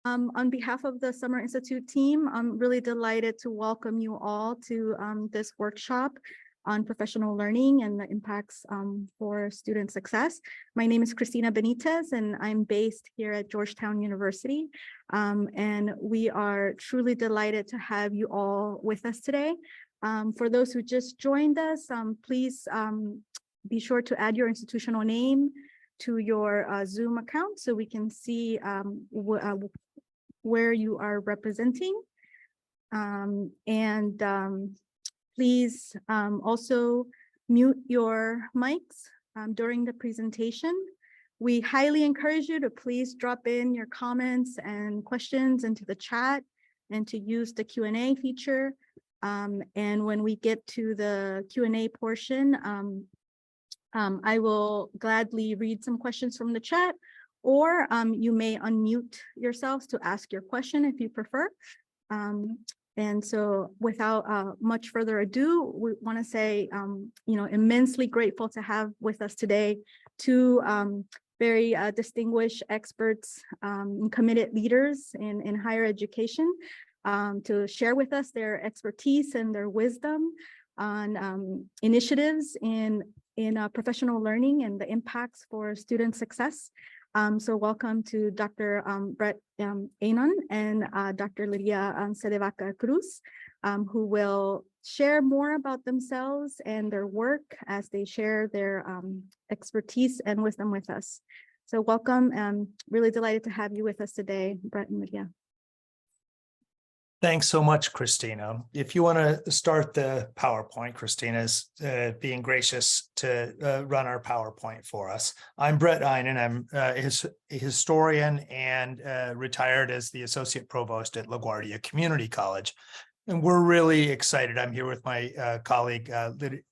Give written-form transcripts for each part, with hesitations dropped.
On behalf of the Summer Institute team, I'm really delighted to welcome you all to this workshop on professional learning and the impacts for student success. My name is Cristina Benitez, and I'm based here at Georgetown University. And we are truly delighted to have you all with us today. For those who just joined us, please be sure to add your institutional name to your Zoom account so we can see where you are representing. Please also mute your mics during the presentation. We highly encourage you to please drop in your comments and questions into the chat and to use the Q&A feature. And when we get to the Q&A portion, I will gladly read some questions from the chat, or you may unmute yourselves to ask your question if you prefer. And so without much further ado, we want to say, immensely grateful to have with us today two very distinguished experts and committed leaders in higher education to share with us their expertise and their wisdom on initiatives in professional learning and the impacts for student success. So welcome to Dr. Bret Eynon and Dr. Lydia Cdebaca-Cruz, who will share more about themselves and their work as they share their expertise and wisdom with us. So welcome, and really delighted to have you with us today, Bret and Lydia. Thanks so much, Christina. If you want to start the PowerPoint, Christina's being gracious to run our PowerPoint for us. I'm Bret Eynon. I'm a historian and retired as the Associate Provost at LaGuardia Community College. And we're really excited. I'm here with my colleague,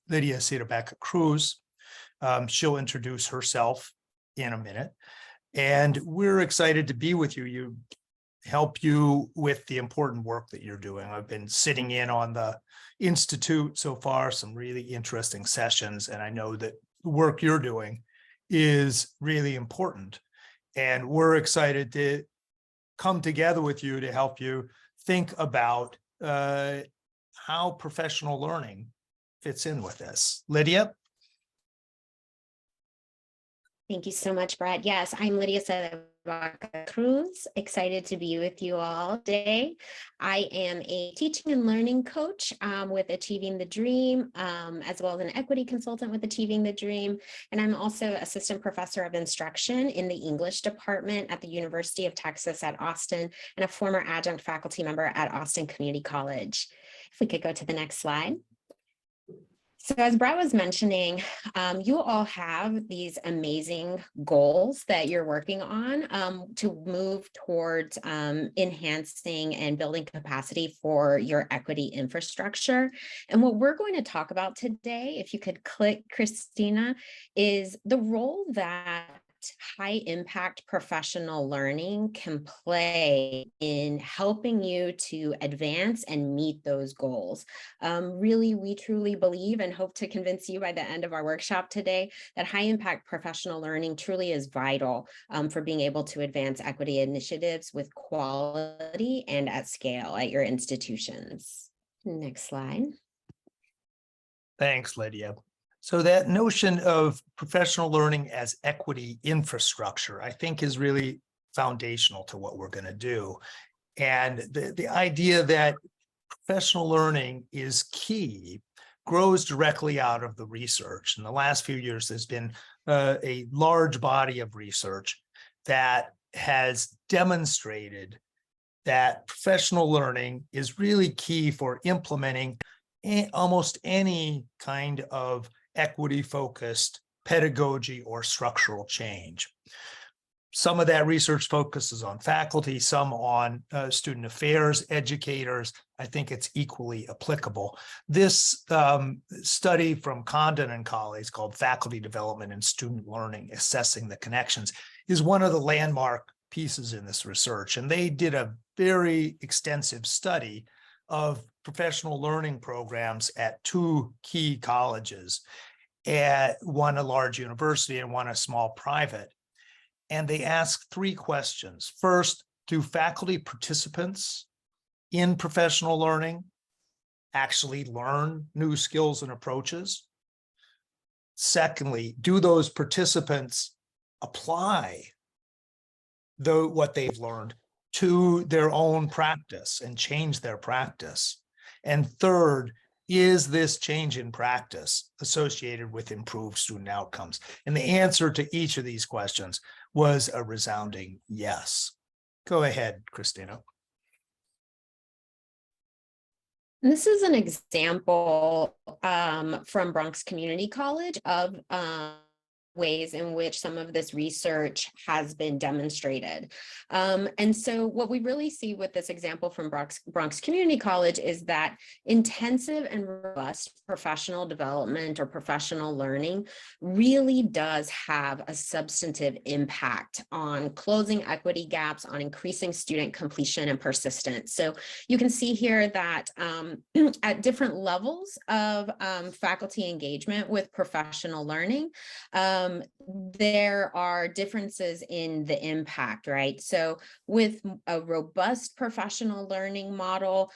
Lydia Cdebaca-Cruz. She'll introduce herself in a minute. And we're excited to be with you. Help you with the important work that you're doing. I've been sitting in on the Institute so far, some really interesting sessions, and I know that the work you're doing is really important. And we're excited to come together with you to help you think about how professional learning fits in with this. Lydia? Thank you so much, Bret. Yes, I'm Lydia Cdebaca-Cruz, excited to be with you all today. I am a teaching and learning coach with Achieving the Dream, as well as an equity consultant with Achieving the Dream. And I'm also assistant professor of instruction in the English department at the University of Texas at Austin, and a former adjunct faculty member at Austin Community College. If we could go to the next slide. So as Bret was mentioning, you all have these amazing goals that you're working on to move towards enhancing and building capacity for your equity infrastructure. And what we're going to talk about today, if you could click, Christina, is the role that high impact professional learning can play in helping you to advance and meet those goals. Really, we truly believe and hope to convince you by the end of our workshop today that high impact professional learning truly is vital for being able to advance equity initiatives with quality and at scale at your institutions. Next slide. Thanks, Lydia. So that notion of professional learning as equity infrastructure, I think, is really foundational to what we're going to do. And the idea that professional learning is key grows directly out of the research. In the last few years, there's been a large body of research that has demonstrated that professional learning is really key for implementing almost any kind of equity-focused pedagogy or structural change. Some of that research focuses on faculty, some on student affairs, educators. I think it's equally applicable. This study from Condon and colleagues called Faculty Development and Student Learning, Assessing the Connections, is one of the landmark pieces in this research. And they did a very extensive study of professional learning programs at two key colleges, one a large university and one a small private. And they asked three questions. First, do faculty participants in professional learning actually learn new skills and approaches? Secondly, do those participants apply what they've learned to their own practice and change their practice? And third, is this change in practice associated with improved student outcomes? And the answer to each of these questions was a resounding yes. Go ahead, Christina. This is an example from Bronx Community College of ways in which some of this research has been demonstrated. And so what we really see with this example from Bronx Community College is that intensive and robust professional development or professional learning really does have a substantive impact on closing equity gaps, on increasing student completion and persistence. So you can see here that at different levels of faculty engagement with professional learning, there are differences in the impact, right? So with a robust professional learning model,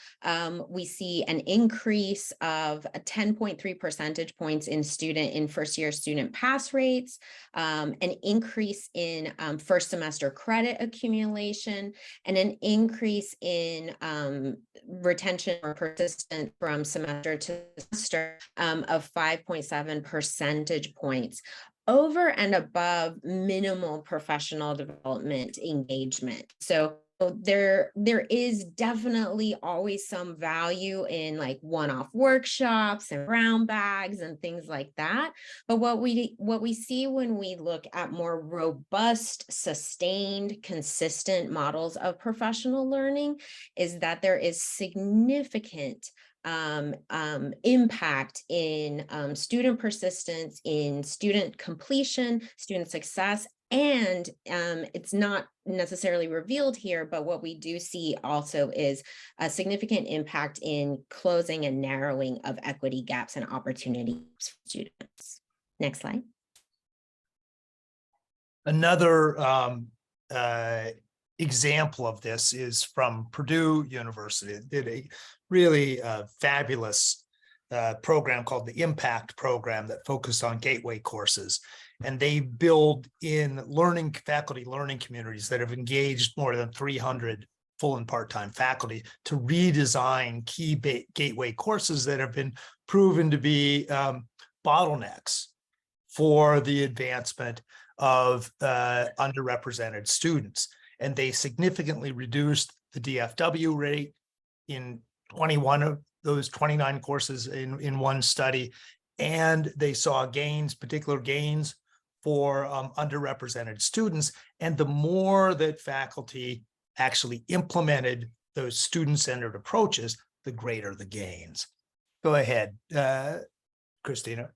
we see an increase of 10.3 percentage points in first-year student pass rates, an increase in first semester credit accumulation, and an increase in retention or persistence from semester to semester of 5.7 percentage points, over and above minimal professional development engagement. So there is definitely always some value in like one-off workshops and brown bags and things like that. But what we see when we look at more robust, sustained, consistent models of professional learning is that there is significant impact in student persistence, in student completion, student success, and it's not necessarily revealed here, but what we do see also is a significant impact in closing and narrowing of equity gaps and opportunities for students. Next slide. Another example of this is from Purdue University. It did a really fabulous program called the Impact Program that focused on gateway courses. And they build in faculty learning communities that have engaged more than 300 full and part-time faculty to redesign key gateway courses that have been proven to be bottlenecks for the advancement of underrepresented students. And they significantly reduced the DFW rate in 21 of those 29 courses in one study. And they saw particular gains for underrepresented students. And the more that faculty actually implemented those student-centered approaches, the greater the gains. Go ahead, Christina.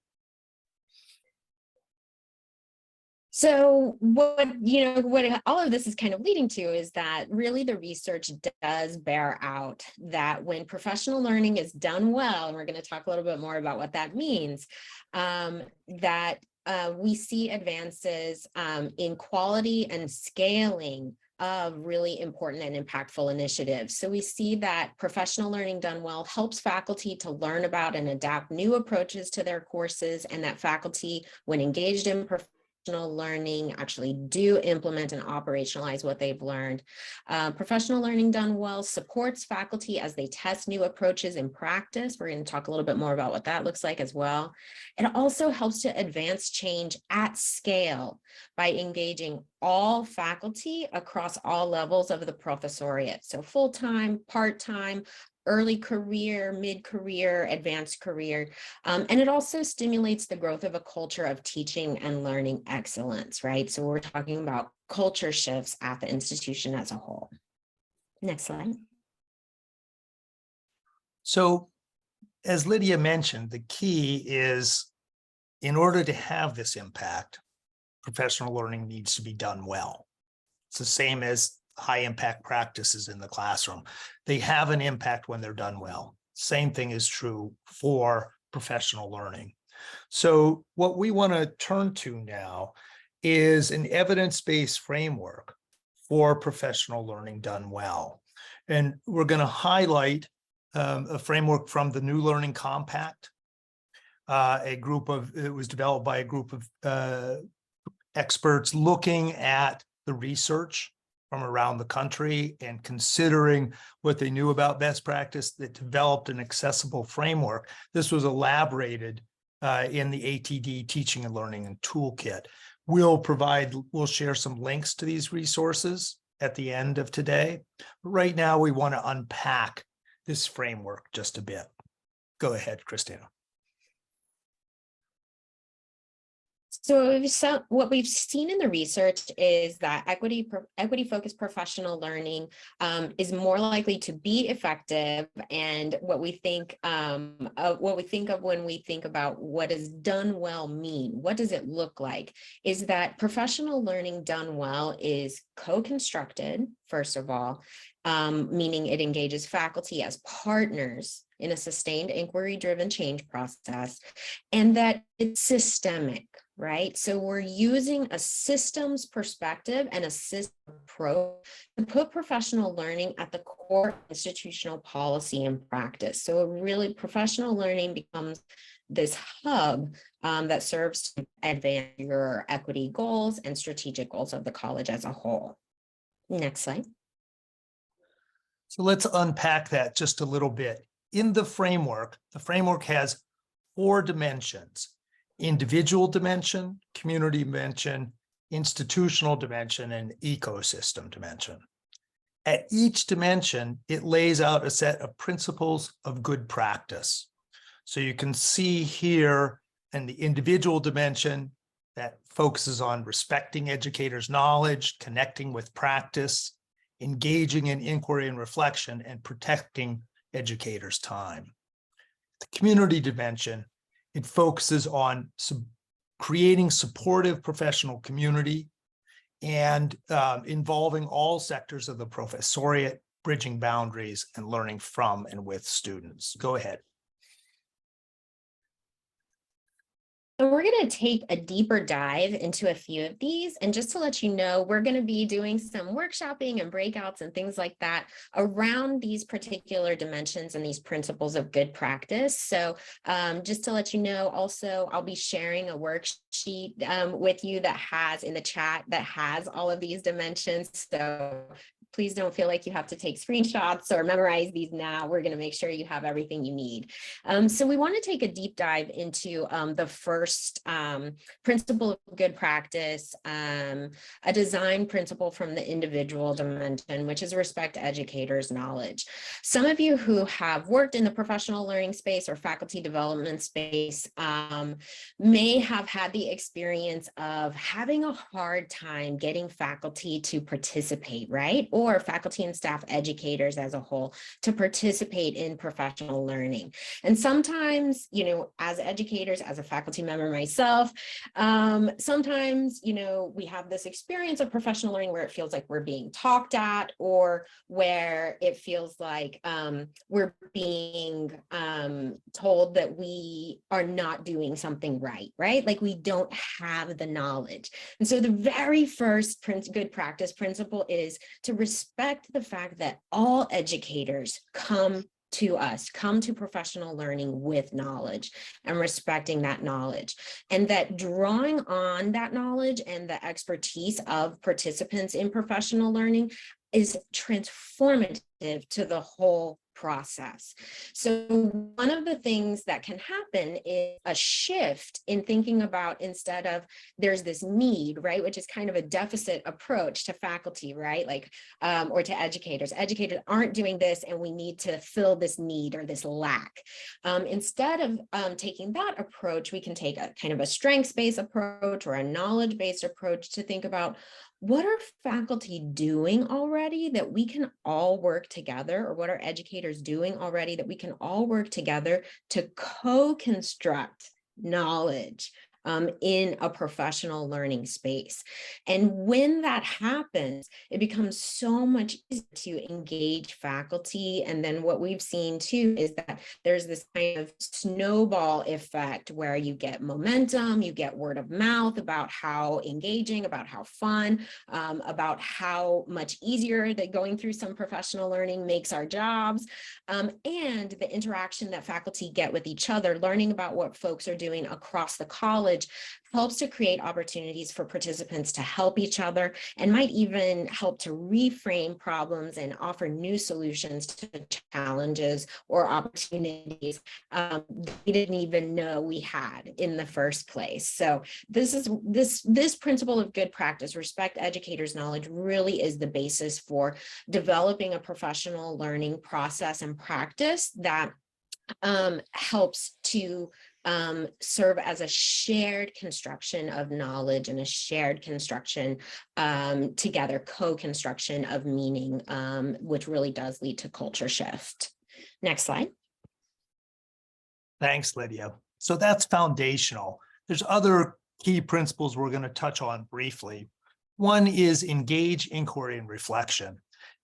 So what all of this is kind of leading to is that really the research does bear out that when professional learning is done well, and we're going to talk a little bit more about what that means, that we see advances in quality and scaling of really important and impactful initiatives. So we see that professional learning done well helps faculty to learn about and adapt new approaches to their courses, and that faculty, when engaged in professional learning, actually do implement and operationalize what they've learned. Professional learning done well supports faculty as they test new approaches in practice. We're going to talk a little bit more about what that looks like as well. It also helps to advance change at scale by engaging all faculty across all levels of the professoriate. So full-time, part-time, early career, mid-career, advanced career. And it also stimulates the growth of a culture of teaching and learning excellence, right? So we're talking about culture shifts at the institution as a whole. Next slide. So as Lydia mentioned, the key is, in order to have this impact, professional learning needs to be done well. It's the same as high impact practices in the classroom. They have an impact when they're done well. Same thing is true for professional learning. So what we want to turn to now is an evidence-based framework for professional learning done well. And we're going to highlight a framework from the New Learning Compact, it was developed by a group of experts looking at the research from around the country and considering what they knew about best practice, that developed an accessible framework. This was elaborated in the ATD Teaching and Learning and Toolkit. We'll share some links to these resources at the end of today. But right now, we want to unpack this framework just a bit. Go ahead, Christina. So what we've seen in the research is that equity-focused professional learning is more likely to be effective. And what we think of when we think about what does done well mean, what does it look like, is that professional learning done well is co-constructed, first of all, meaning it engages faculty as partners in a sustained inquiry-driven change process, and that it's systemic, right? So we're using a systems perspective and a system approach to put professional learning at the core of institutional policy and practice. So really, professional learning becomes this hub that serves to advance your equity goals and strategic goals of the college as a whole. Next slide. So let's unpack that just a little bit. In the framework has 4 dimensions: individual dimension, community dimension, institutional dimension, and ecosystem dimension. At each dimension, it lays out a set of principles of good practice. So you can see here in the individual dimension that focuses on respecting educators' knowledge, connecting with practice, engaging in inquiry and reflection, and protecting educators' time. The community dimension, it focuses on creating supportive professional community and involving all sectors of the professoriate, bridging boundaries, and learning from and with students. Go ahead. So we're going to take a deeper dive into a few of these. And just to let you know, we're going to be doing some workshopping and breakouts and things like that around these particular dimensions and these principles of good practice. So just to let you know, also, I'll be sharing a worksheet with you that has in the chat that has all of these dimensions. So please don't feel like you have to take screenshots or memorize these now. We're going to make sure you have everything you need. So we want to take a deep dive into the first principle of good practice, a design principle from the individual dimension, which is respect educators' knowledge. Some of you who have worked in the professional learning space or faculty development space may have had the experience of having a hard time getting faculty to participate, right? Or faculty and staff educators as a whole to participate in professional learning. And sometimes, you know, as educators, as a faculty member myself, sometimes, you know, we have this experience of professional learning where it feels like we're being talked at, or where it feels like we're being told that we are not doing something right? Like we don't have the knowledge. And so the very first good practice principle is to respect the fact that all educators come to professional learning with knowledge and respecting that knowledge, and that drawing on that knowledge and the expertise of participants in professional learning is transformative to the whole process. So one of the things that can happen is a shift in thinking about, instead of there's this need, right, which is kind of a deficit approach to faculty, right, like, or to educators. Educators aren't doing this and we need to fill this need or this lack. Instead of taking that approach, we can take a kind of a strengths-based approach or a knowledge-based approach to think about, what are faculty doing already that we can all work together, or what are educators doing already that we can all work together to co-construct knowledge in a professional learning space. And when that happens, it becomes so much easier to engage faculty. And then what we've seen too is that there's this kind of snowball effect where you get momentum, you get word of mouth about how engaging, about how fun, about how much easier that going through some professional learning makes our jobs, and the interaction that faculty get with each other, learning about what folks are doing across the college helps to create opportunities for participants to help each other and might even help to reframe problems and offer new solutions to challenges or opportunities we didn't even know we had in the first place. So this principle of good practice, respect educators' knowledge, really is the basis for developing a professional learning process and practice that helps to serve as a shared construction of knowledge and a shared construction together, co-construction of meaning, which really does lead to culture shift. Next slide. Thanks, Lydia. So that's foundational. There's other key principles we're going to touch on briefly. One is engage, inquiry, and reflection.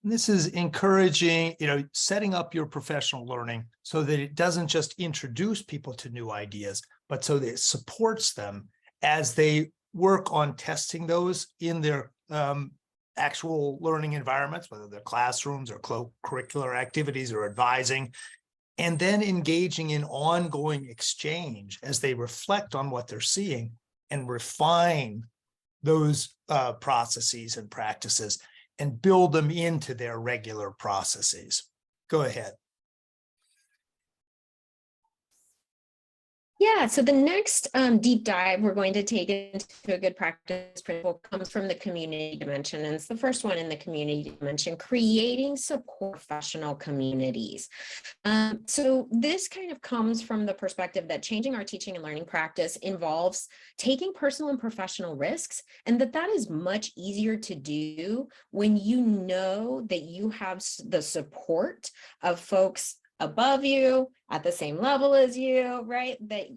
And this is encouraging, setting up your professional learning so that it doesn't just introduce people to new ideas, but so that it supports them as they work on testing those in their actual learning environments, whether they're classrooms or co-curricular activities or advising, and then engaging in ongoing exchange as they reflect on what they're seeing and refine those processes and practices and build them into their regular processes. Go ahead. Yeah, so the next deep dive we're going to take into a good practice principle comes from the community dimension. And it's the first one in the community dimension, creating support professional communities. So this kind of comes from the perspective that changing our teaching and learning practice involves taking personal and professional risks, and that is much easier to do when you know that you have the support of folks above you, at the same level as you, right? That,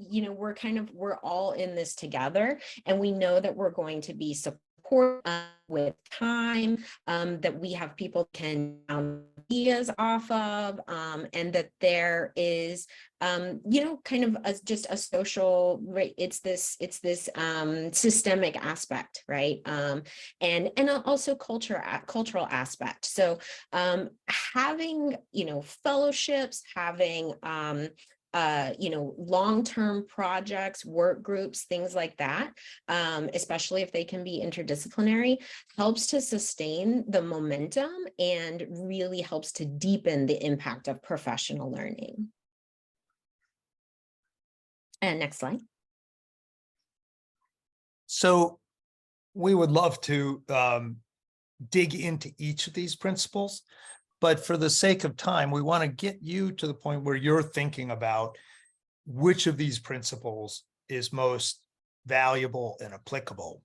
we're all in this together, and we know that we're going to be supported with time, that we have people can ideas off of, and that there is, kind of just a social, right? It's this systemic aspect, right? And also cultural aspect. So having, fellowships, having, long-term projects, work groups, things like that, especially if they can be interdisciplinary, helps to sustain the momentum and really helps to deepen the impact of professional learning. And next slide. So we would love to dig into each of these principles, but for the sake of time, we want to get you to the point where you're thinking about which of these principles is most valuable and applicable.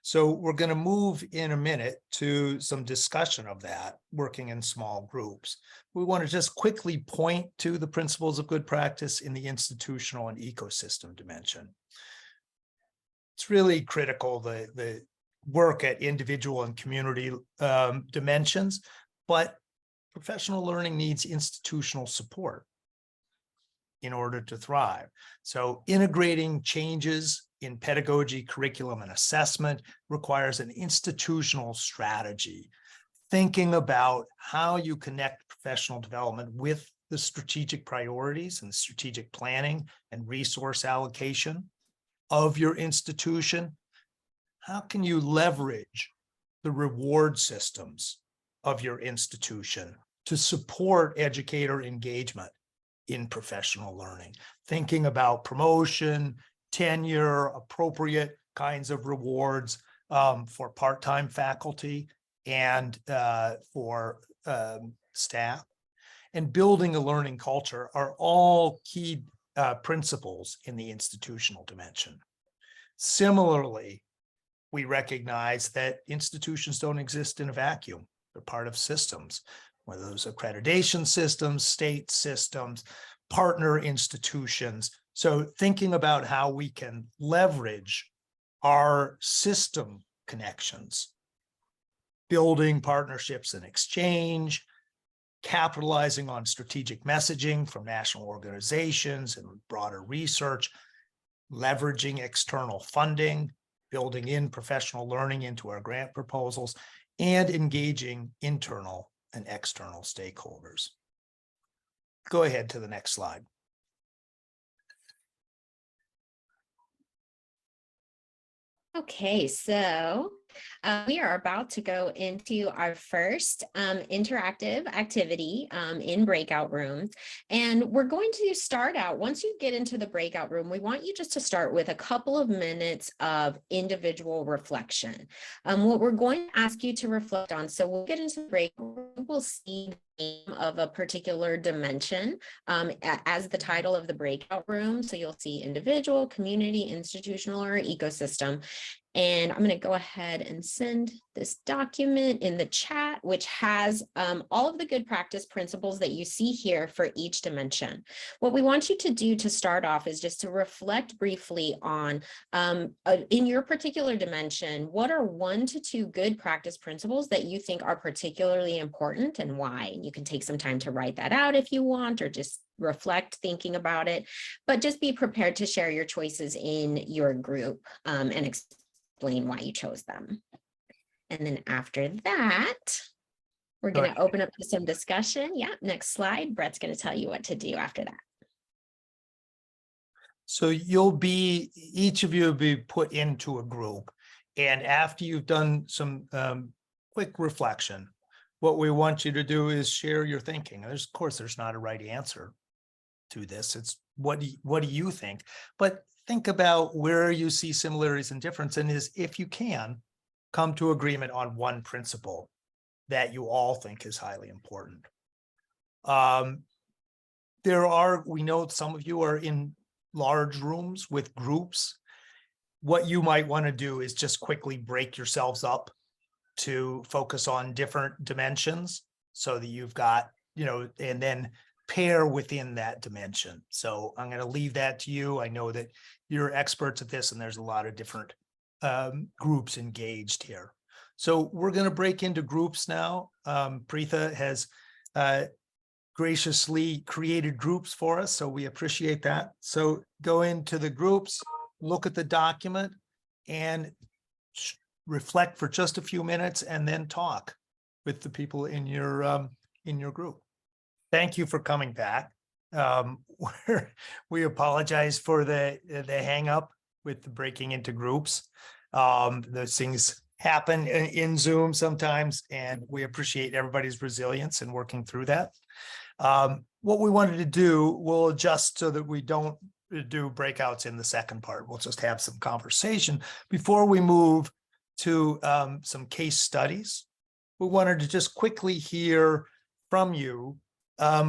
So we're going to move in a minute to some discussion of that, working in small groups. We want to just quickly point to the principles of good practice in the institutional and ecosystem dimension. It's really critical, the work at individual and community dimensions, but professional learning needs institutional support in order to thrive. So integrating changes in pedagogy, curriculum, and assessment requires an institutional strategy, thinking about how you connect professional development with the strategic priorities and strategic planning and resource allocation of your institution. How can you leverage the reward systems of your institution to support educator engagement in professional learning? Thinking about promotion, tenure, appropriate kinds of rewards for part-time faculty and for staff, and building a learning culture are all key principles in the institutional dimension. Similarly, we recognize that institutions don't exist in a vacuum. They're part of systems, whether those accreditation systems, state systems, partner institutions. So thinking about how we can leverage our system connections, building partnerships and exchange, capitalizing on strategic messaging from national organizations and broader research, leveraging external funding, building in professional learning into our grant proposals, and engaging internal and external stakeholders. Go ahead to the next slide. Okay, so we are about to go into our first interactive activity in breakout rooms. And we're going to start out, once you get into the breakout room, we want you just to start with a couple of minutes of individual reflection. What we're going to ask you to reflect on, so we'll get into the breakout room, we'll see the name of a particular dimension as the title of the breakout room. So you'll see individual, community, institutional, or ecosystem. And I'm going to go ahead and send this document in the chat, which has all of the good practice principles that you see here for each dimension. What we want you to do to start off is just to reflect briefly on, in your particular dimension, what are 1 to 2 good practice principles that you think are particularly important and why? And you can take some time to write that out if you want, or just reflect thinking about it, but just be prepared to share your choices in your group and explain why you chose them. And then after that, we're going to open up to some discussion. Yeah, next slide. Bret's going to tell you what to do after that. So each of you will be put into a group. And after you've done some quick reflection, what we want you to do is share your thinking. Of course, there's not a right answer to this. It's what do you think? But think about where you see similarities and difference, and if you can, come to agreement on one principle that you all think is highly important. We know some of you are in large rooms with groups. What you might want to do is just quickly break yourselves up to focus on different dimensions so that you've got, and then pair within that dimension. So I'm going to leave that to you. I know that you're experts at this, and there's a lot of different groups engaged here. So we're going to break into groups now. Preetha has graciously created groups for us, so we appreciate that. So go into the groups, look at the document, and reflect for just a few minutes, and then talk with the people in your group. Thank you for coming back. We apologize for the hang up with the breaking into groups. Those things happen in Zoom sometimes, and we appreciate everybody's resilience in working through that. What we wanted to do, we'll adjust so that we don't do breakouts in the second part. We'll just have some conversation before we move to some case studies. We wanted to just quickly hear from you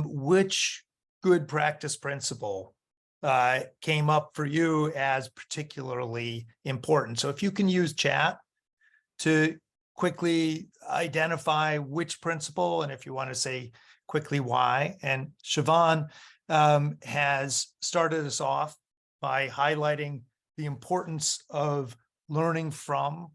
which good practice principle came up for you as particularly important. So if you can use chat to quickly identify which principle, and if you want to say quickly why. And Siobhan has started us off by highlighting the importance of learning from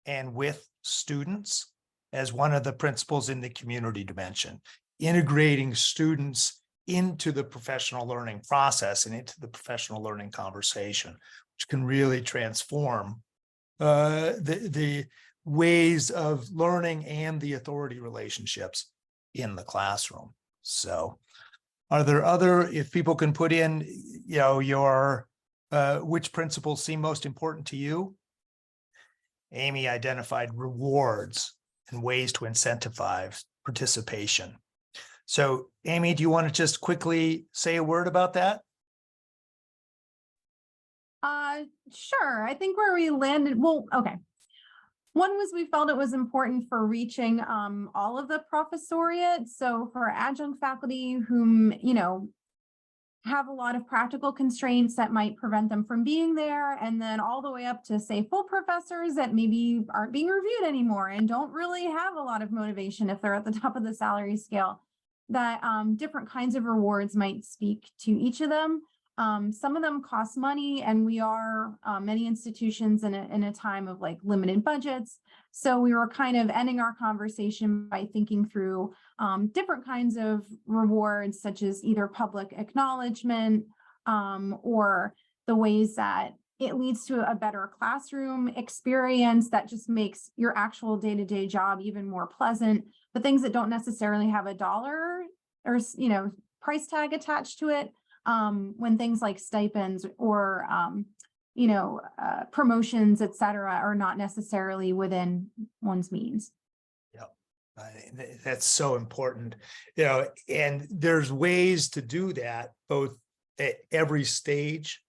and with students as one of the principles in the community dimension, integrating students into the professional learning process and into the professional learning conversation, which can really transform the ways of learning and the authority relationships in the classroom. So are there if people can put in, your which principles seem most important to you? Amy identified rewards and ways to incentivize participation. So Amy, do you want to just quickly say a word about that? Sure. I think where we landed, well, okay. One was we felt it was important for reaching all of the professoriate. So for adjunct faculty whom, have a lot of practical constraints that might prevent them from being there, and then all the way up to, say, full professors that maybe aren't being reviewed anymore and don't really have a lot of motivation if they're at the top of the salary scale, that different kinds of rewards might speak to each of them. Some of them cost money, and we are many institutions in a time of like limited budgets. So we were kind of ending our conversation by thinking through different kinds of rewards, such as either public acknowledgement or the ways that it leads to a better classroom experience that just makes your actual day-to-day job even more pleasant, but things that don't necessarily have a dollar or, price tag attached to it. When things like stipends or, promotions, et cetera, are not necessarily within one's means. That's so important, and there's ways to do that both at every stage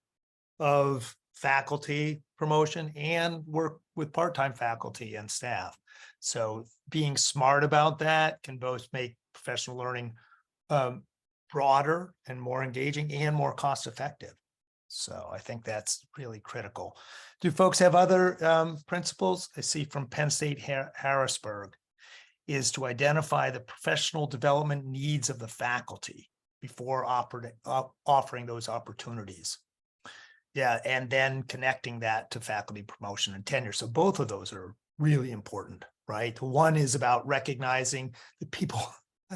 of faculty promotion and work with part-time faculty and staff. So being smart about that can both make professional learning broader and more engaging and more cost effective. So I think that's really critical. Do folks have other principles? I see from Penn State Harrisburg is to identify the professional development needs of the faculty before offering those opportunities. Yeah, and then connecting that to faculty promotion and tenure. So both of those are really important, right? One is about recognizing the people,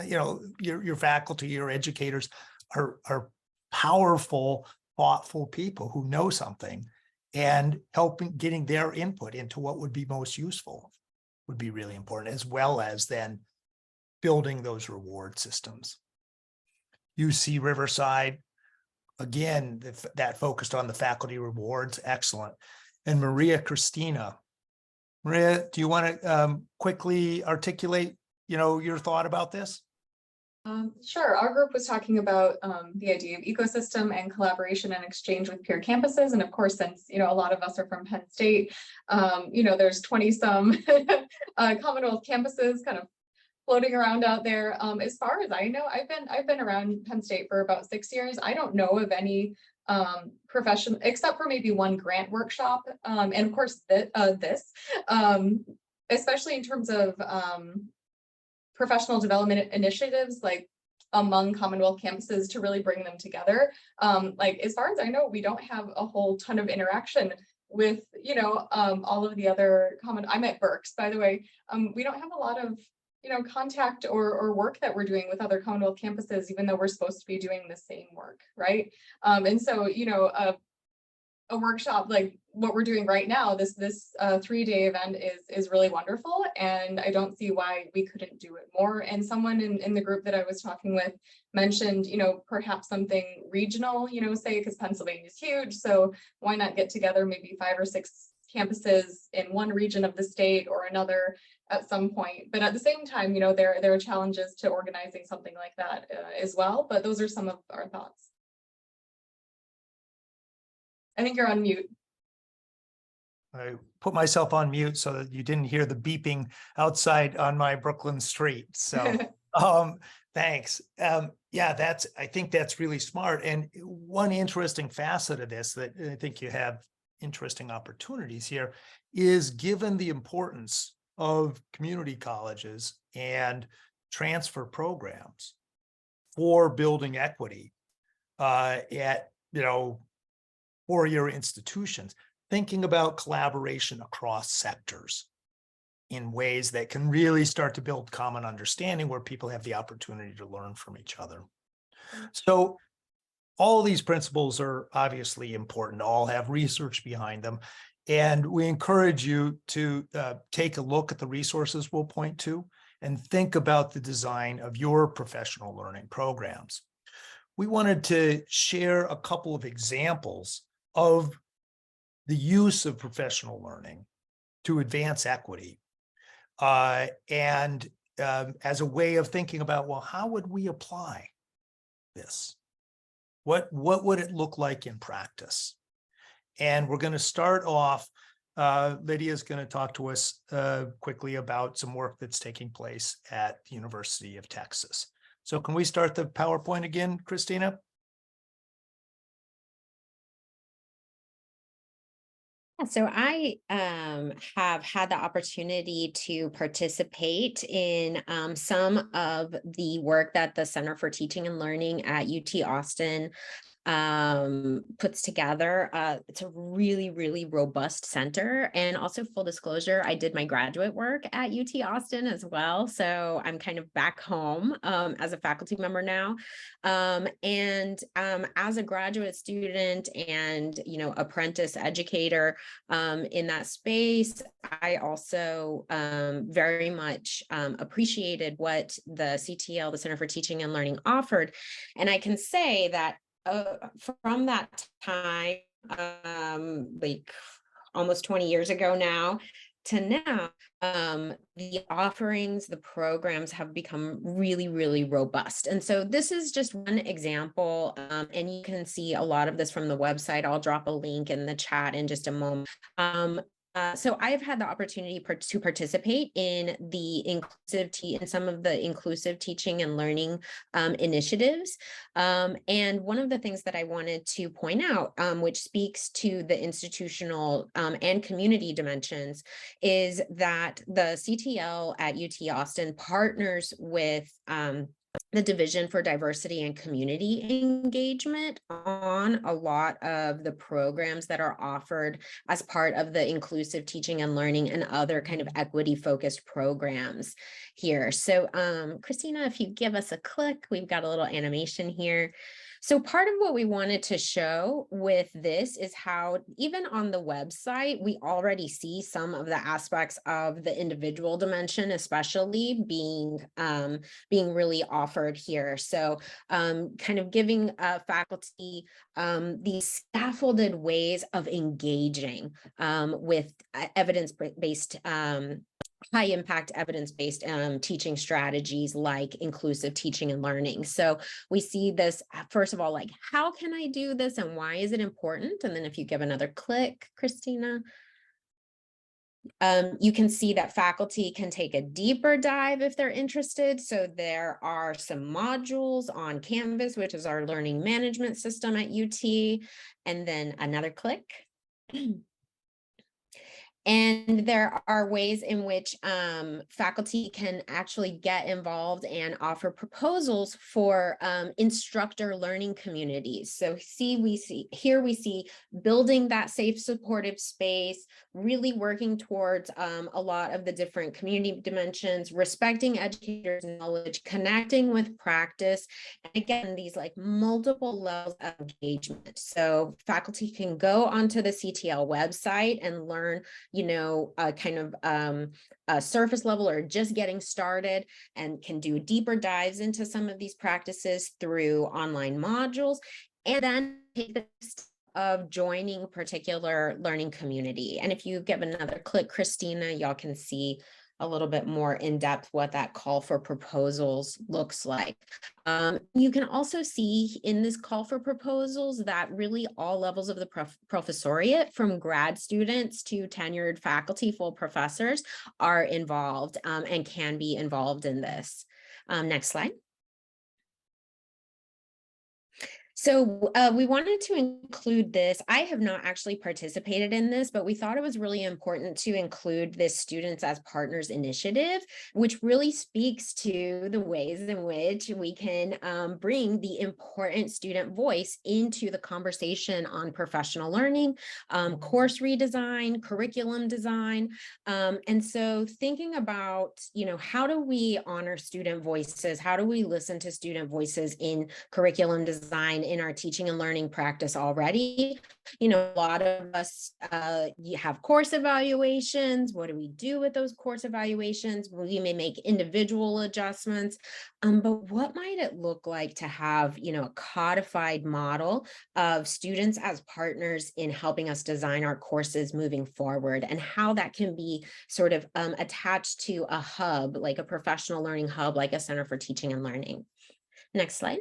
your faculty, your educators are powerful, thoughtful people who know something, and getting their input into what would be most useful would be really important, as well as then building those reward systems. UC Riverside, again, that focused on the faculty rewards, excellent. And Maria Christina, do you want to quickly articulate, your thought about this? Sure. Our group was talking about the idea of ecosystem and collaboration and exchange with peer campuses. And of course, since, a lot of us are from Penn State, there's 20 some Commonwealth campuses kind of floating around out there. As far as I know, I've been around Penn State for about 6 years. I don't know of any profession except for maybe one grant workshop. And of course, especially in terms of professional development initiatives, like among Commonwealth campuses to really bring them together. Like, as far as I know, we don't have a whole ton of interaction with, all of the other I'm at Berks, by the way. We don't have a lot of, contact or work that we're doing with other Commonwealth campuses, even though we're supposed to be doing the same work, right? And so, a workshop like what we're doing right now, this 3-day event is really wonderful, and I don't see why we couldn't do it more. And someone in the group that I was talking with mentioned, perhaps something regional, say, because Pennsylvania is huge, so why not get together maybe 5 or 6 campuses in one region of the state or another at some point. But at the same time, there are challenges to organizing something like that as well. But those are some of our thoughts. I think you're on mute. I put myself on mute so that you didn't hear the beeping outside on my Brooklyn street. So thanks. Yeah, I think that's really smart. And one interesting facet of this that I think you have interesting opportunities here is, given the importance of community colleges and transfer programs for building equity at, four-year institutions, thinking about collaboration across sectors in ways that can really start to build common understanding where people have the opportunity to learn from each other. So all of these principles are obviously important, all have research behind them. And we encourage you to take a look at the resources we'll point to and think about the design of your professional learning programs. We wanted to share a couple of examples of the use of professional learning to advance equity. And as a way of thinking about, well, how would we apply this? What would it look like in practice? And we're going to start off, Lydia is going to talk to us quickly about some work that's taking place at the University of Texas. So can we start the PowerPoint again, Christina? So I have had the opportunity to participate in some of the work that the Center for Teaching and Learning at UT Austin puts together. It's a really, really robust center. And also, full disclosure, I did my graduate work at UT Austin as well. So I'm kind of back home as a faculty member now. As a graduate student and, apprentice educator in that space, I also very much appreciated what the CTL, the Center for Teaching and Learning, offered. And I can say that from that time, like almost 20 years ago now, to now, the offerings, the programs have become really, really robust. And so this is just one example, and you can see a lot of this from the website. I'll drop a link in the chat in just a moment. So I've had the opportunity to participate in some of the inclusive teaching and learning initiatives. And one of the things that I wanted to point out, which speaks to the institutional and community dimensions, is that the CTL at UT Austin partners with the Division for Diversity and Community Engagement on a lot of the programs that are offered as part of the inclusive teaching and learning and other kind of equity focused programs here. So Christina, if you give us a click, we've got a little animation here. So part of what we wanted to show with this is how even on the website, we already see some of the aspects of the individual dimension, especially being really offered here. So kind of giving faculty these scaffolded ways of engaging with evidence-based high impact evidence-based teaching strategies like inclusive teaching and learning. So we see this, first of all, like, how can I do this and why is it important? And then if you give another click, Christina, you can see that faculty can take a deeper dive if they're interested. So there are some modules on Canvas, which is our learning management system at UT, and then another click. And there are ways in which faculty can actually get involved and offer proposals for instructor learning communities. So we see building that safe, supportive space, really working towards a lot of the different community dimensions, respecting educators' knowledge, connecting with practice, and again, these like multiple levels of engagement. So faculty can go onto the CTL website and learn, kind of a surface level or just getting started, and can do deeper dives into some of these practices through online modules, and then take the step of joining a particular learning community. And if you give another click, Christina, y'all can see a little bit more in depth what that call for proposals looks like. You can also see in this call for proposals that really all levels of the professoriate, from grad students to tenured faculty, full professors, are involved and can be involved in this. Next slide. So we wanted to include this. I have not actually participated in this, but we thought it was really important to include this Students as Partners initiative, which really speaks to the ways in which we can bring the important student voice into the conversation on professional learning, course redesign, curriculum design. And so thinking about, how do we honor student voices? How do we listen to student voices in curriculum design, in our teaching and learning practice already? A lot of us you have course evaluations. What do we do with those course evaluations? We may make individual adjustments, but what might it look like to have, a codified model of students as partners in helping us design our courses moving forward, and how that can be sort of attached to a hub, like a professional learning hub, like a Center for Teaching and Learning. Next slide.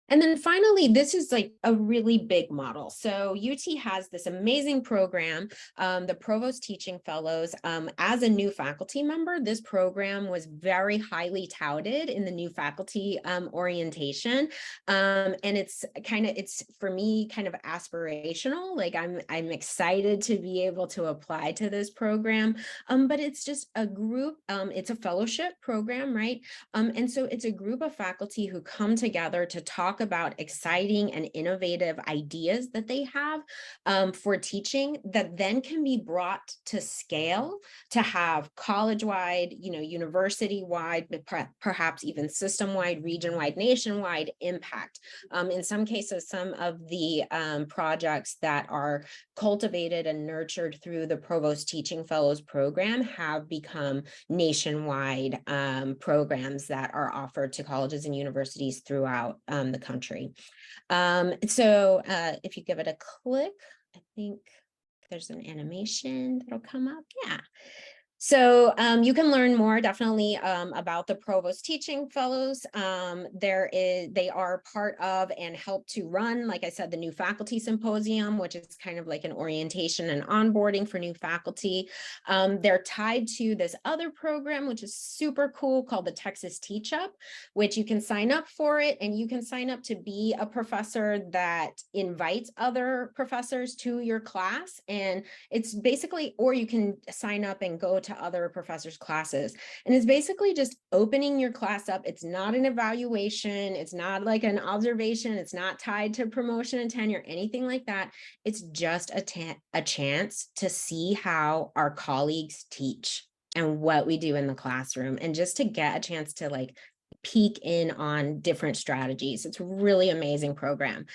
And then finally, this is like a really big model. So UT has this amazing program, the Provost Teaching Fellows. As a new faculty member, this program was very highly touted in the new faculty orientation. And it's for me kind of aspirational. Like I'm excited to be able to apply to this program. But it's just a group, it's a fellowship program, right? And so it's a group of faculty who come together to talk about exciting and innovative ideas that they have for teaching that then can be brought to scale to have college-wide, university-wide, perhaps even system-wide, region-wide, nationwide impact. In some cases, some of the projects that are cultivated and nurtured through the Provost Teaching Fellows program have become nationwide programs that are offered to colleges and universities throughout the country. So if you give it a click, I think there's an animation that'll come up. Yeah. So you can learn more definitely about the Provost Teaching Fellows. They are part of and help to run, like I said, the New Faculty Symposium, which is kind of like an orientation and onboarding for new faculty. They're tied to this other program, which is super cool, called the Texas Teach Up, which you can sign up for it, and you can sign up to be a professor that invites other professors to your class. And it's basically, or you can sign up and go to other professors' classes. And it's basically just opening your class up. It's not an evaluation. It's not like an observation. It's not tied to promotion and tenure, anything like that. It's just a chance to see how our colleagues teach and what we do in the classroom, and just to get a chance to like peek in on different strategies. It's a really amazing program.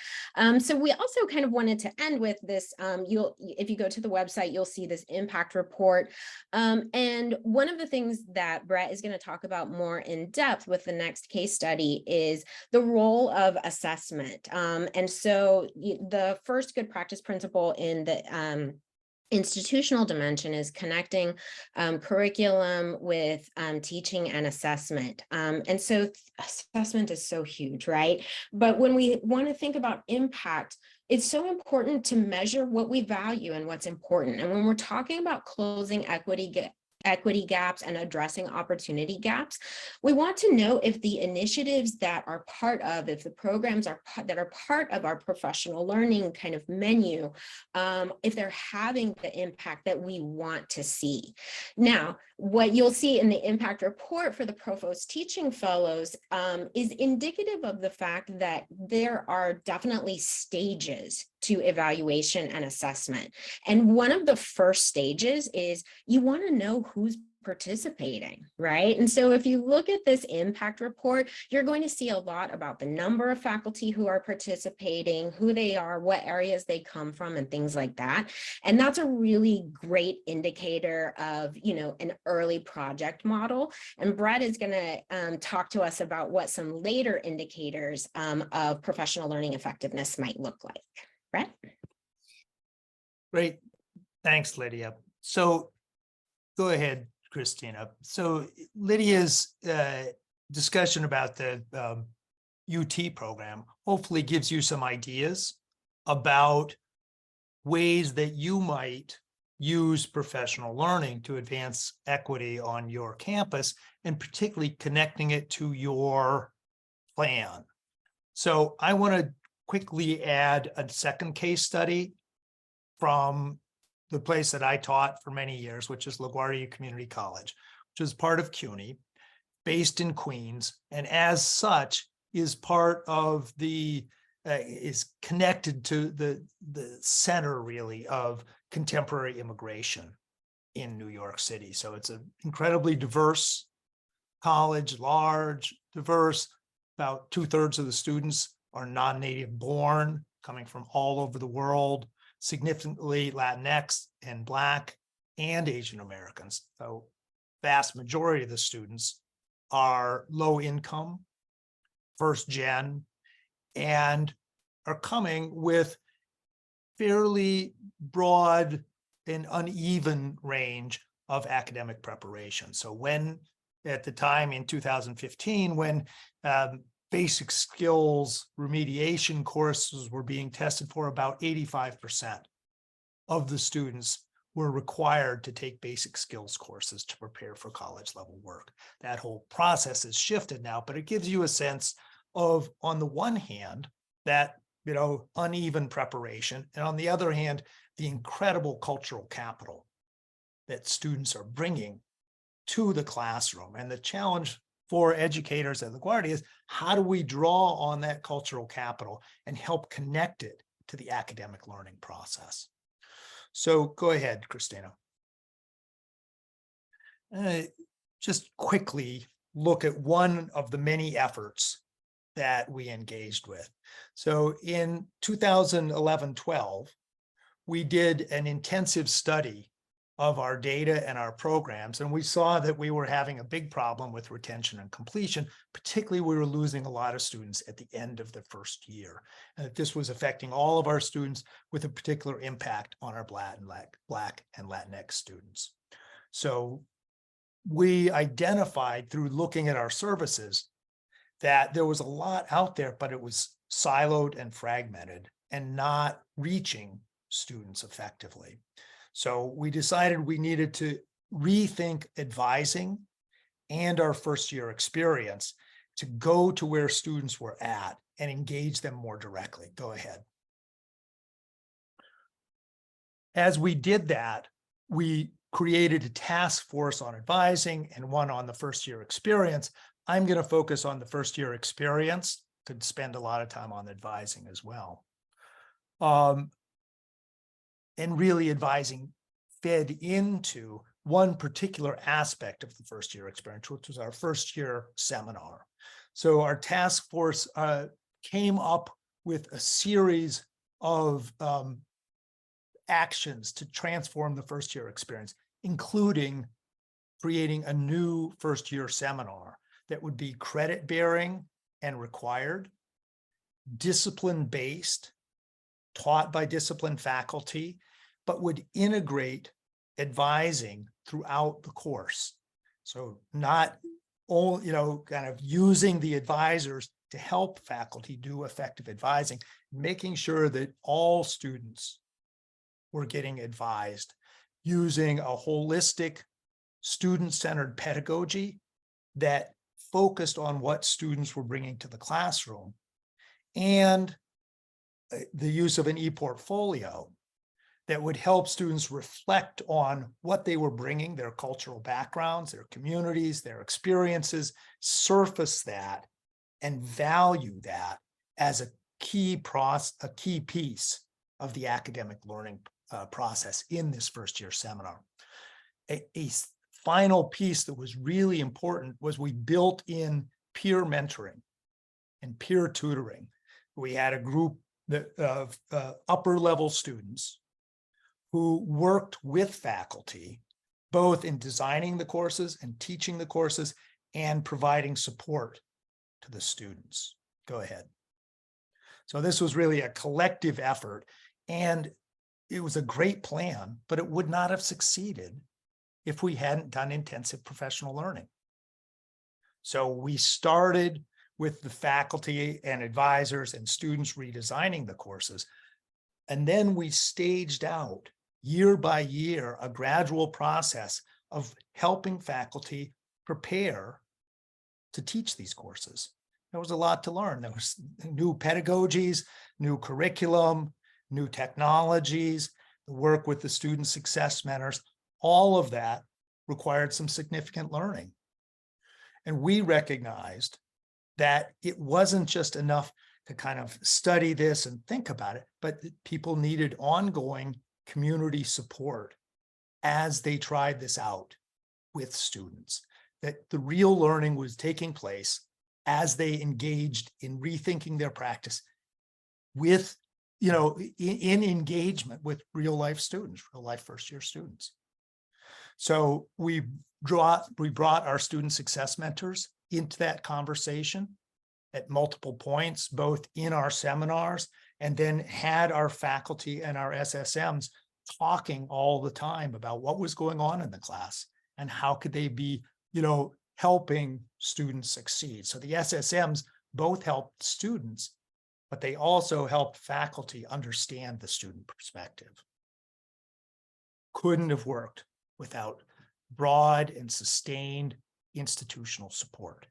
So we also kind of wanted to end with this. If you go to the website, you'll see this impact report. And one of the things that Bret is going to talk about more in depth with the next case study is the role of assessment. And so the first good practice principle in the institutional dimension is connecting curriculum with teaching and assessment. And so assessment is so huge, right? But when we want to think about impact, it's so important to measure what we value and what's important. And when we're talking about closing equity gaps and addressing opportunity gaps, we want to know if the initiatives that are part of, if the programs that are part of our professional learning kind of menu, if they're having the impact that we want to see. Now, what you'll see in the impact report for the Provost Teaching Fellows is indicative of the fact that there are definitely stages to evaluation and assessment. And one of the first stages is you want to know who's participating, right? And so if you look at this impact report, you're going to see a lot about the number of faculty who are participating, who they are, what areas they come from, and things like that. And that's a really great indicator of, an early project model. And Bret is going to talk to us about what some later indicators of professional learning effectiveness might look like. Bret? Great. Thanks, Lydia. So go ahead, Christina. So Lydia's discussion about the UT program hopefully gives you some ideas about ways that you might use professional learning to advance equity on your campus, and particularly connecting it to your plan. So I want to quickly add a second case study from the place that I taught for many years, which is LaGuardia Community College, which is part of CUNY, based in Queens, and as such is part of the, is connected to the center really of contemporary immigration in New York City. So it's an incredibly diverse college, large, diverse. About 2/3 of the students are non-native born, coming from all over the world, significantly Latinx and Black and Asian Americans. So vast majority of the students are low income, first gen, and are coming with fairly broad and uneven range of academic preparation. So when, at the time in 2015, when basic skills remediation courses were being tested for, about 85% of the students were required to take basic skills courses to prepare for college level work. That whole process has shifted now, but it gives you a sense of, on the one hand, that, uneven preparation, and on the other hand, the incredible cultural capital that students are bringing to the classroom. And the challenge for educators at LaGuardia is, how do we draw on that cultural capital and help connect it to the academic learning process? So go ahead, Christina. Just quickly look at one of the many efforts that we engaged with. So in 2011-12, we did an intensive study of our data and our programs, and we saw that we were having a big problem with retention and completion. Particularly, we were losing a lot of students at the end of the first year, and that this was affecting all of our students, with a particular impact on our Black and Latinx students. So we identified, through looking at our services, that there was a lot out there, but it was siloed and fragmented and not reaching students effectively. So we decided we needed to rethink advising and our first year experience to go to where students were at and engage them more directly. Go ahead. As we did that, we created a task force on advising and one on the first year experience. I'm going to focus on the first year experience. Could spend a lot of time on advising as well. And really, advising fed into one particular aspect of the first year experience, which was our first year seminar. So our task force came up with a series of actions to transform the first year experience, including creating a new first year seminar that would be credit bearing and required, discipline based, taught by disciplined faculty, but would integrate advising throughout the course. So not all, kind of using the advisors to help faculty do effective advising, making sure that all students were getting advised using a holistic, student-centered pedagogy that focused on what students were bringing to the classroom, and the use of an e-portfolio that would help students reflect on what they were bringing, their cultural backgrounds, their communities, their experiences, surface that and value that as a key piece of the academic learning process in this first year seminar. A final piece that was really important was we built in peer mentoring and peer tutoring. We had a group of upper level students who worked with faculty, both in designing the courses and teaching the courses and providing support to the students. Go ahead. So this was really a collective effort, and it was a great plan, but it would not have succeeded if we hadn't done intensive professional learning. So we started with the faculty and advisors and students redesigning the courses, and then we staged out year by year a gradual process of helping faculty prepare to teach these courses. There was a lot to learn. There was new pedagogies, new curriculum, new technologies, the work with the student success mentors. All of that required some significant learning. And we recognized that it wasn't just enough to kind of study this and think about it, but people needed ongoing community support as they tried this out with students, that the real learning was taking place as they engaged in rethinking their practice with, in engagement with real life students, real life first year students. So we brought our student success mentors into that conversation at multiple points, both in our seminars, and then had our faculty and our SSMs talking all the time about what was going on in the class and how could they be, helping students succeed. So the SSMs both helped students, but they also helped faculty understand the student perspective. Couldn't have worked without broad and sustained institutional support.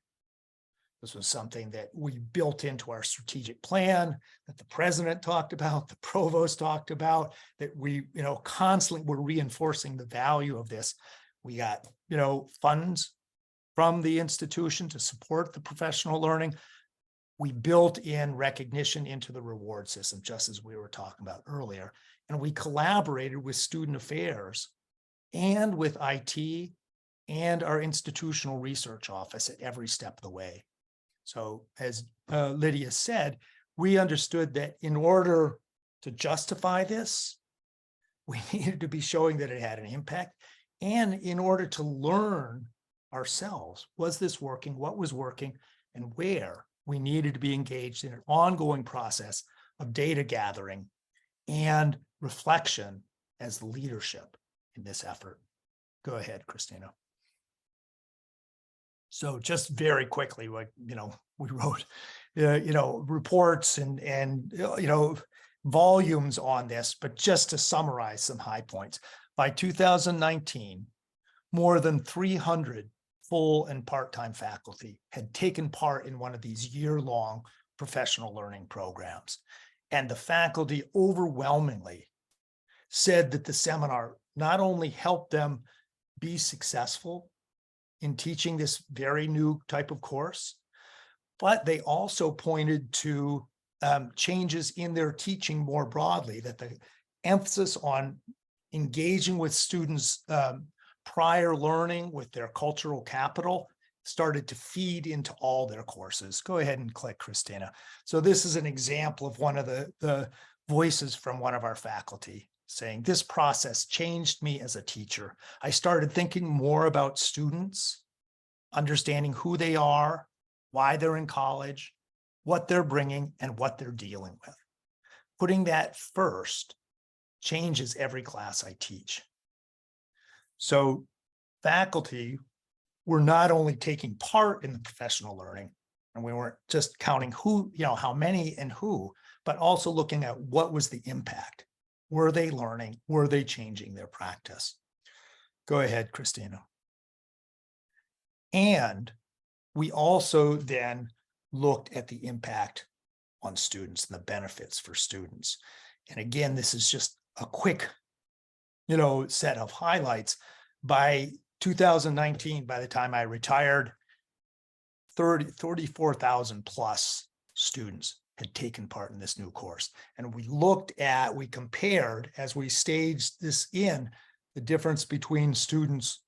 This was something that we built into our strategic plan, that the president talked about, the provost talked about, that we, constantly were reinforcing the value of this. We got, funds from the institution to support the professional learning. We built in recognition into the reward system, just as we were talking about earlier. And we collaborated with student affairs and with IT and our institutional research office at every step of the way. So as Lydia said, we understood that in order to justify this, we needed to be showing that it had an impact. And in order to learn ourselves, was this working, what was working, and where, we needed to be engaged in an ongoing process of data gathering and reflection as the leadership in this effort. Go ahead, Christina. So just very quickly, we wrote, reports and volumes on this, but just to summarize some high points. By 2019, more than 300 full and part-time faculty had taken part in one of these year-long professional learning programs. And the faculty overwhelmingly said that the seminar not only helped them be successful in teaching this very new type of course, but they also pointed to changes in their teaching more broadly, that the emphasis on engaging with students' prior learning with their cultural capital started to feed into all their courses. Go ahead and click, Christina. So this is an example of one of the voices from one of our faculty saying, this process changed me as a teacher. I started thinking more about students, understanding who they are, why they're in college, what they're bringing, and what they're dealing with. Putting that first changes every class I teach. So faculty were not only taking part in the professional learning, and we weren't just counting who, how many and who, but also looking at what was the impact. Were they learning? Were they changing their practice? Go ahead, Christina. And we also then looked at the impact on students and the benefits for students. And again, this is just a quick, set of highlights. By 2019, by the time I retired, 34,000 plus students had taken part in this new course. And we compared, as we staged this in, the difference between students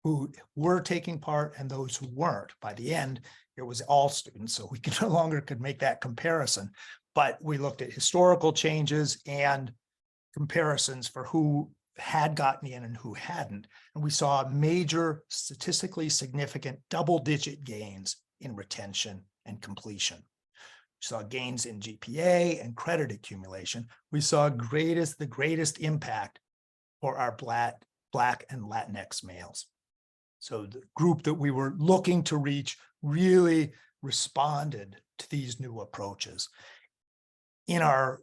who were taking part and those who weren't. By the end, it was all students, so we no longer could make that comparison. But we looked at historical changes and comparisons for who had gotten in and who hadn't. And we saw major, statistically significant double-digit gains in retention and completion. We saw gains in GPA and credit accumulation. We saw the greatest impact for our Black and Latinx males. So the group that we were looking to reach really responded to these new approaches. In our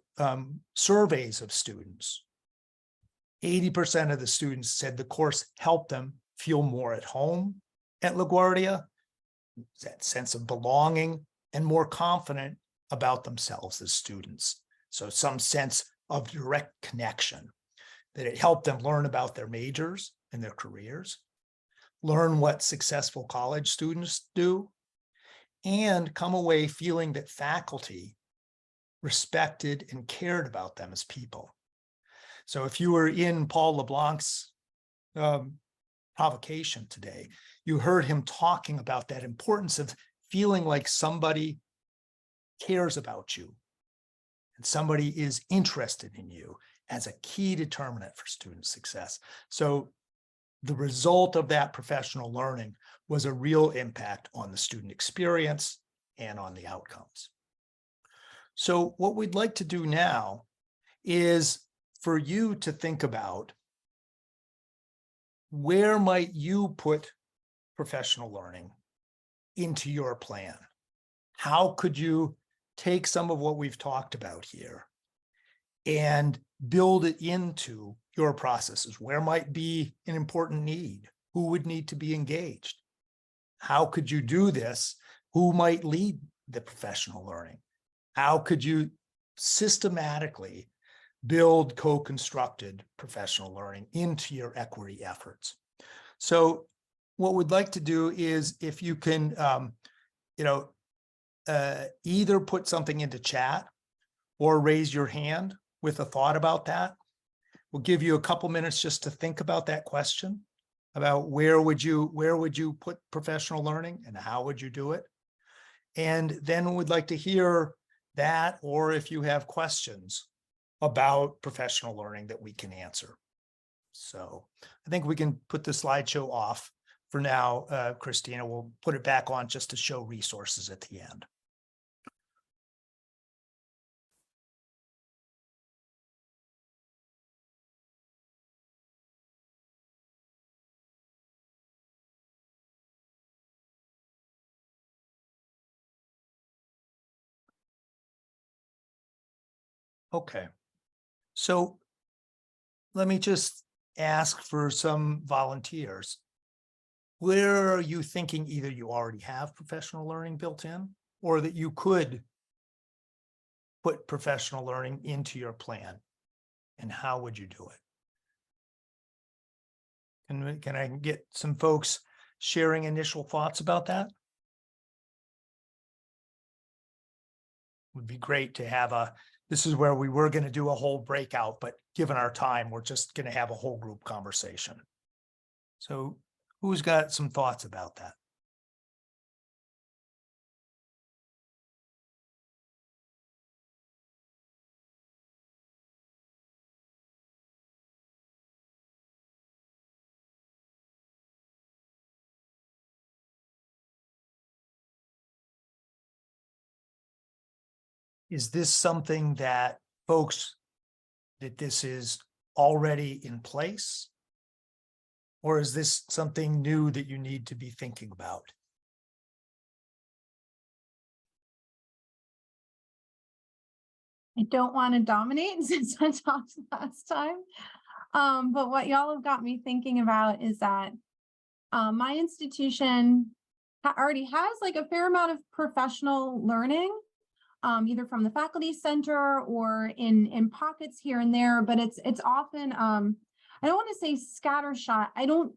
surveys of students, 80% of the students said the course helped them feel more at home at LaGuardia, that sense of belonging, and more confident about themselves as students. So some sense of direct connection, that it helped them learn about their majors and their careers, learn what successful college students do, and come away feeling that faculty respected and cared about them as people. So if you were in Paul LeBlanc's provocation today, you heard him talking about that importance of feeling like somebody cares about you and somebody is interested in you as a key determinant for student success. So the result of that professional learning was a real impact on the student experience and on the outcomes. So what we'd like to do now is for you to think about, where might you put professional learning into your plan? how could you take some of what we've talked about here and build it into your processes? Where might be an important need? Who would need to be engaged? How could you do this? Who might lead the professional learning? How could you systematically build co-constructed professional learning into your equity efforts? So what we'd like to do is, if you can, either put something into chat or raise your hand with a thought about that. We'll give you a couple minutes just to think about that question, about where would you put professional learning and how would you do it? And then we'd like to hear that, or if you have questions about professional learning that we can answer. So I think we can put the slideshow off for now. Christina, we'll put it back on just to show resources at the end. Okay, so let me just ask for some volunteers. Where are you thinking either you already have professional learning built in, or that you could put professional learning into your plan? And how would you do it? Can I get some folks sharing initial thoughts about that? Would be great to have this is where we were going to do a whole breakout, but given our time, we're just going to have a whole group conversation. So who's got some thoughts about that? Is this something that this is already in place? Or is this something new that you need to be thinking about? I don't want to dominate since I talked last time. But what y'all have got me thinking about is that my institution already has like a fair amount of professional learning, either from the faculty center or in pockets here and there, but it's often, I don't want to say scattershot. I don't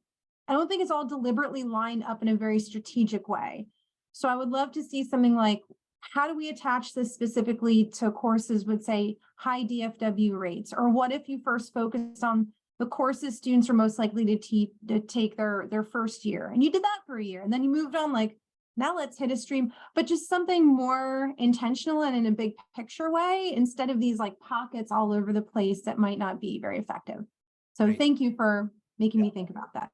think it's all deliberately lined up in a very strategic way. So I would love to see something like, how do we attach this specifically to courses with, say, high DFW rates? Or what if you first focused on the courses students are most likely to take their first year, and you did that for a year, and then you moved on, like, now let's hit a stream, but just something more intentional and in a big picture way, instead of these like pockets all over the place that might not be very effective. So Great. Thank you for making me think about that.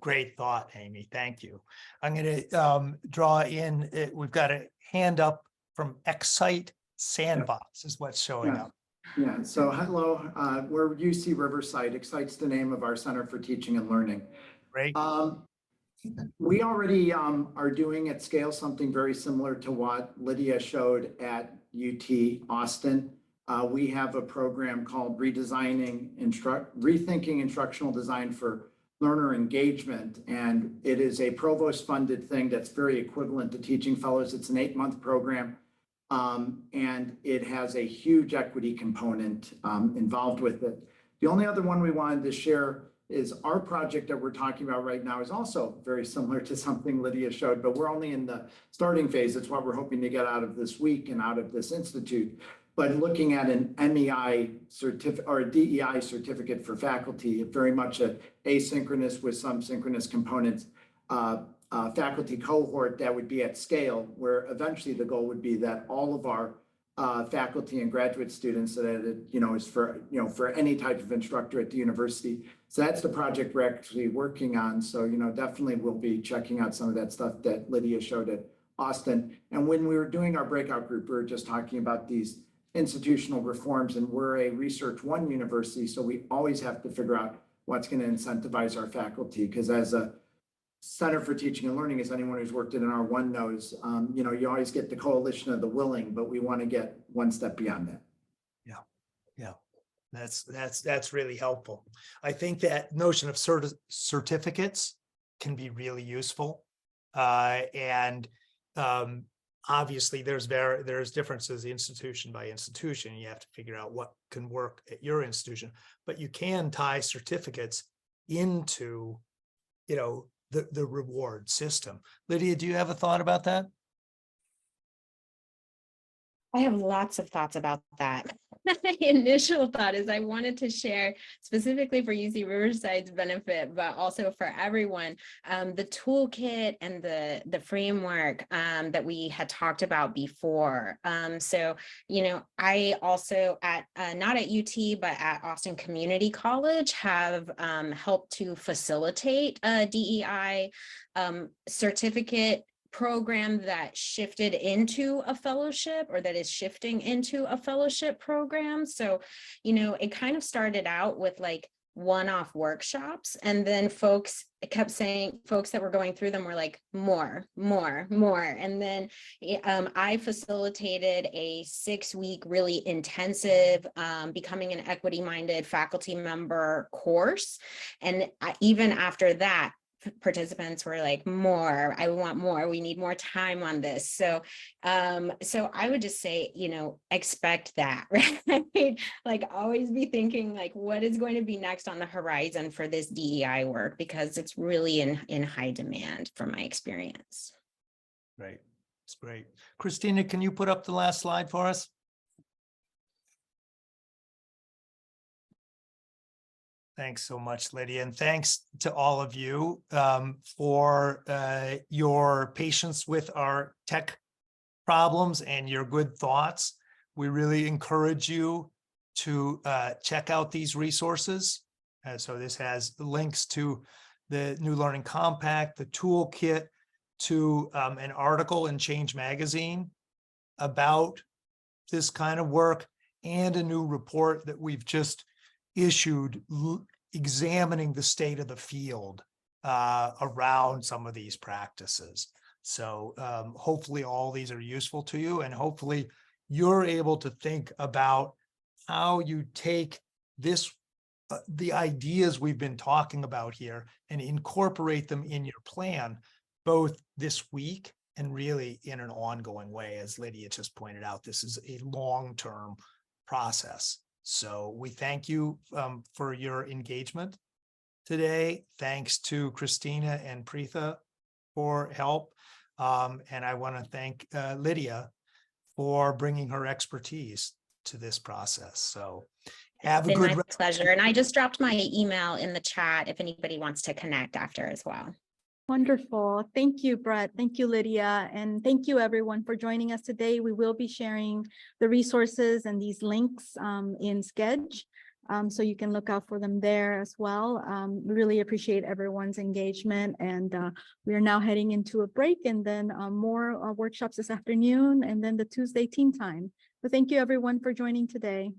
Great thought, Amy. Thank you. I'm going to draw in, we've got a hand up from Excite Sandbox is what's showing up. Yeah, so hello, we're UC Riverside. Excite's the name of our Center for Teaching and Learning. Great. We already are doing at scale something very similar to what Lydia showed at UT Austin. We have a program called Rethinking Instructional Design for Learner Engagement, and it is a provost funded thing that's very equivalent to Teaching Fellows. It's an 8-month program, and it has a huge equity component involved with it. The only other one we wanted to share is our project that we're talking about right now is also very similar to something Lydia showed, but we're only in the starting phase. That's what we're hoping to get out of this week and out of this institute. But looking at an MEI certificate or a DEI certificate for faculty, very much an asynchronous with some synchronous components, faculty cohort that would be at scale, where eventually the goal would be that all of our faculty and graduate students, that it, is for any type of instructor at the university. So that's the project we're actually working on. So definitely we'll be checking out some of that stuff that Lydia showed at Austin. And when we were doing our breakout group, we were just talking about these institutional reforms, and we're a Research One university, so we always have to figure out what's going to incentivize our faculty, because as a Center for Teaching and Learning, as anyone who's worked in an R1 knows, you know, you always get the coalition of the willing, but we want to get one step beyond that. Yeah, that's really helpful. I think that notion of certificates can be really useful. And obviously there's differences institution by institution. You have to figure out what can work at your institution, but you can tie certificates into, you know, the reward system. Lydia, do you have a thought about that? I have lots of thoughts about that. My initial thought is I wanted to share specifically for UC Riverside's benefit, but also for everyone, the toolkit and the framework that we had talked about before. So, you know, I also not at UT, but at Austin Community College have helped to facilitate a DEI certificate program that shifted into a fellowship, or that is shifting into a fellowship program. So, you know, it kind of started out with like one-off workshops, and then folks kept saying, folks that were going through them were like, more. And then I facilitated a 6-week really intensive becoming an equity-minded faculty member course. And even after that, participants were like, more, I want more, we need more time on this. So so I would just say, you know, expect that, right? Like always be thinking like, what is going to be next on the horizon for this DEI work, because it's really in high demand from my experience. Right, it's great. Christina, can you put up the last slide for us? Thanks so much, Lydia, and thanks to all of you for your patience with our tech problems and your good thoughts. We really encourage you to check out these resources. So this has links to the New Learning Compact, the toolkit, to an article in Change Magazine about this kind of work, and a new report that we've just issued examining the state of the field around some of these practices. So hopefully all these are useful to you, and hopefully you're able to think about how you take this, the ideas we've been talking about here, and incorporate them in your plan, both this week and really in an ongoing way. As Lydia just pointed out, this is a long-term process. So we thank you for your engagement today. Thanks to Christina and Preetha for help. And I want to thank Lydia for bringing her expertise to this process. So have a good my pleasure. And I just dropped my email in the chat if anybody wants to connect after as well. Wonderful. Thank you, Bret. Thank you, Lydia. And thank you everyone for joining us today. We will be sharing the resources and these links in Sched. So you can look out for them there as well. We really appreciate everyone's engagement, and we are now heading into a break, and then more workshops this afternoon, and then the Tuesday team time. So thank you everyone for joining today.